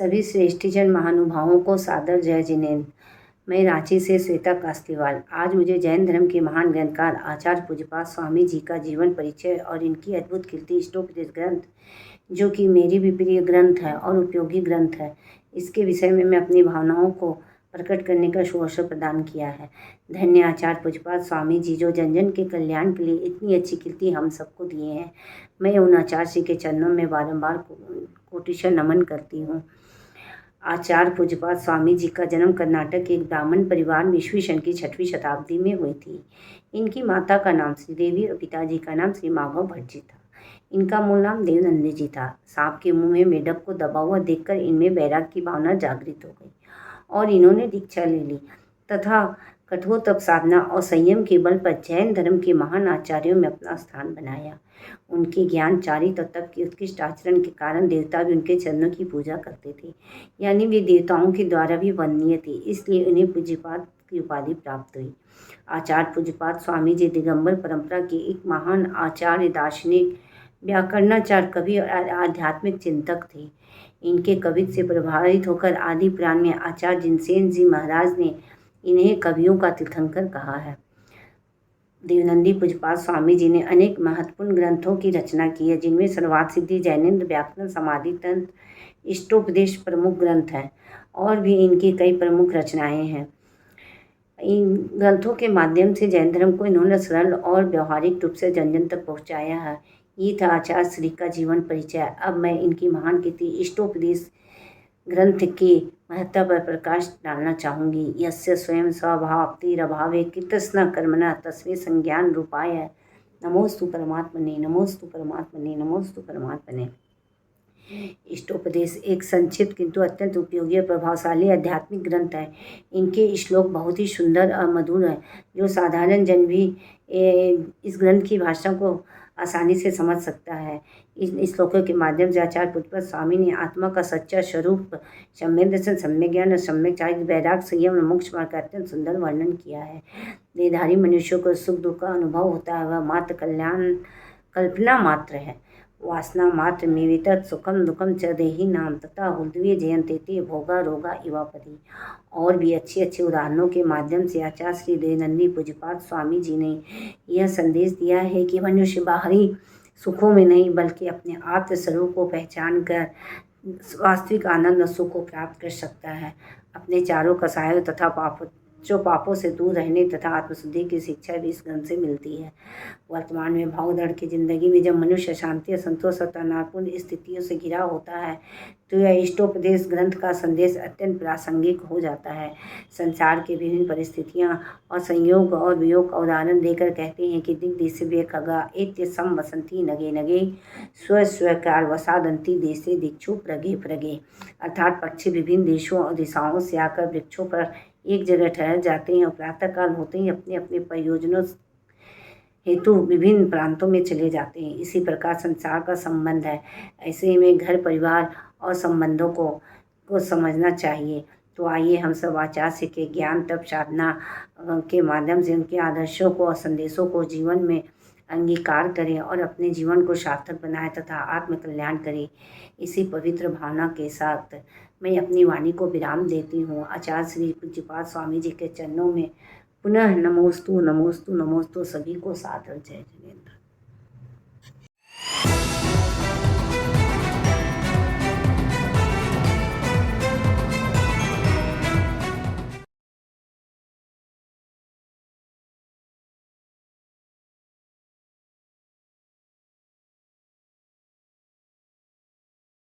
सभी श्रेष्ठीजन महानुभावों को सादर जय जिनेन्द्र। मैं रांची से श्वेता कास्तीवाल। आज मुझे जैन धर्म के महान ग्रंथकार आचार्य पूज्यपाद स्वामी जी का जीवन परिचय और इनकी अद्भुत कीर्ति इष्टोपदेश ग्रंथ, जो कि मेरी भी प्रिय ग्रंथ है और उपयोगी ग्रंथ है, इसके विषय में मैं अपनी भावनाओं को प्रकट करने का सुअवसर प्रदान किया है। धन्य आचार्य पूज्यपाद स्वामी जी, जो जन जन के कल्याण के लिए इतनी अच्छी कीर्ति हम सबको दिए हैं। मैं उन आचार्य श्री के चरणों में बारंबार कोटिशः नमन करती हूँ। आचार्य पूज्यपाद स्वामी जी का जन्म कर्नाटक के एक ब्राह्मण परिवार में ईस्वी सन की 6वीं शताब्दी में हुई थी। इनकी माता का नाम श्रीदेवी और पिताजी का नाम श्री माधव भट्ट जी था। इनका मूल नाम देवनंदी जी था। सांप के मुंह में मेढक को दबा हुआ देखकर इनमें वैराग्य की भावना जागृत हो गई और इन्होंने दीक्षा ले ली तथा कठोर तप साधना और संयम के बल पर जैन धर्म के महान आचार्यों में अपना स्थान बनाया। उनके ज्ञान, चारित्र और तप के उत्कृष्ट आचरण के कारण देवता भी उनके चरणों की पूजा करते थे, यानी वे देवताओं के द्वारा भी वंदनीय थे, इसलिए उन्हें पूज्यपाद की उपाधि प्राप्त हुई। आचार्य पूज्यपाद स्वामी जी दिगंबर परंपरा के एक महान आचार्य, दार्शनिक, व्याकरणाचार्य, कवि और आध्यात्मिक चिंतक थे। इनके कवित्व से प्रभावित होकर आदि पुराण में आचार्य जिनसेन जी महाराज ने इन्हें कवियों का तीर्थंकर कहा है। देवनंदी पूज्यपाद स्वामी जी ने अनेक महत्वपूर्ण ग्रंथों की रचना की है, जिनमें सर्वार्थ सिद्धि, जैनेन्द्र, व्याकरण, समाधि तंत्र, इष्टोपदेश प्रमुख ग्रंथ हैं और भी इनकी कई प्रमुख रचनाएं हैं। इन ग्रंथों के माध्यम से जैन धर्म को इन्होंने सरल और व्यवहारिक रूप से जन जन तक पहुँचाया है। ये था आचार्य श्री का जीवन परिचय। अब मैं इनकी महान कीर्ति इष्टोपदेश ग्रंथ के महत्व पर प्रकाश डालना चाहूँगी। यस्य स्वयं स्वभावतिरभावे कृतस्न कर्मणा तस्मै संज्ञान रूपाय नमोस्तु परमात्मने, नमोस्तु परमात्मने, नमोस्तु परमात्मने। इष्टोपदेश एक संक्षिप्त किंतु अत्यंत उपयोगी और प्रभावशाली आध्यात्मिक ग्रंथ है। इनके श्लोक बहुत ही सुंदर और मधुर है, जो साधारण जन भी इस ग्रंथ की भाषा को आसानी से समझ सकता है। इन श्लोकों के माध्यम से आचार्य पूज्यपाद स्वामी ने आत्मा का सच्चा स्वरूप, सम्यक दर्शन, सम्यक ज्ञान और सम्यक चारित्र, वैराग्य, संयम और मोक्ष मार्ग का अत्यंत सुंदर वर्णन किया है। देहधारी मनुष्यों को सुख दुख का अनुभव होता है, वह मात्र कल्याण कल्पना मात्र है। वासना मात्र में वितत सुखम दुखम च देहि नाम तथा हुर्दवीय जयंते ते भोगा रोगा इवापति। और भी अच्छे उदाहरणों के माध्यम से आचार्य श्री देवनंदी पूज्यपाद स्वामी जी ने यह संदेश दिया है कि मनुष्य बाहरी सुखों में नहीं, बल्कि अपने आत्म स्वरूप को पहचान कर वास्तविक आनंद और सुख को प्राप्त कर सकता है। अपने चारों कसायों तथा पापों से दूर रहने तथा आत्मशुद्धि की शिक्षा भी इस ग्रंथ से मिलती है। वर्तमान में भागदौड़ की जिंदगी में जब मनुष्य शांति और संतोष और तनावपूर्ण स्थितियों से घिरा होता है, तो यह इष्टोपदेश ग्रंथ का संदेश अत्यंत प्रासंगिक हो जाता है। संसार की विभिन्न परिस्थितियाँ और संयोग और वियोग का उदाहरण देकर कहते हैं कि दिग्दिशव्य खगा एत्य सम वसंती नगे नगे स्व स्वकार वसादंती देशे दीक्षु प्रगे प्रगे। अर्थात पक्षी विभिन्न देशों और दिशाओं से आकर वृक्षों पर एक जगह ठहर जाते हैं और प्रातःकाल होते ही अपने अपने प्रयोजनों हेतु विभिन्न प्रांतों में चले जाते हैं। इसी प्रकार संसार का संबंध है। ऐसे में घर परिवार और संबंधों को समझना चाहिए। तो आइए हम सब आचार्य के ज्ञान तप साधना के माध्यम से उनके आदर्शों को और संदेशों को जीवन में अंगीकार करें और अपने जीवन को सार्थक बनाएं तथा आत्म कल्याण करें। इसी पवित्र भावना के साथ मैं अपनी वाणी को विराम देती हूँ। आचार्य श्री पूज्यपाद स्वामी जी के चरणों में पुनः नमोस्तु नमोस्तु नमोस्तु। सभी को सादर जय जय।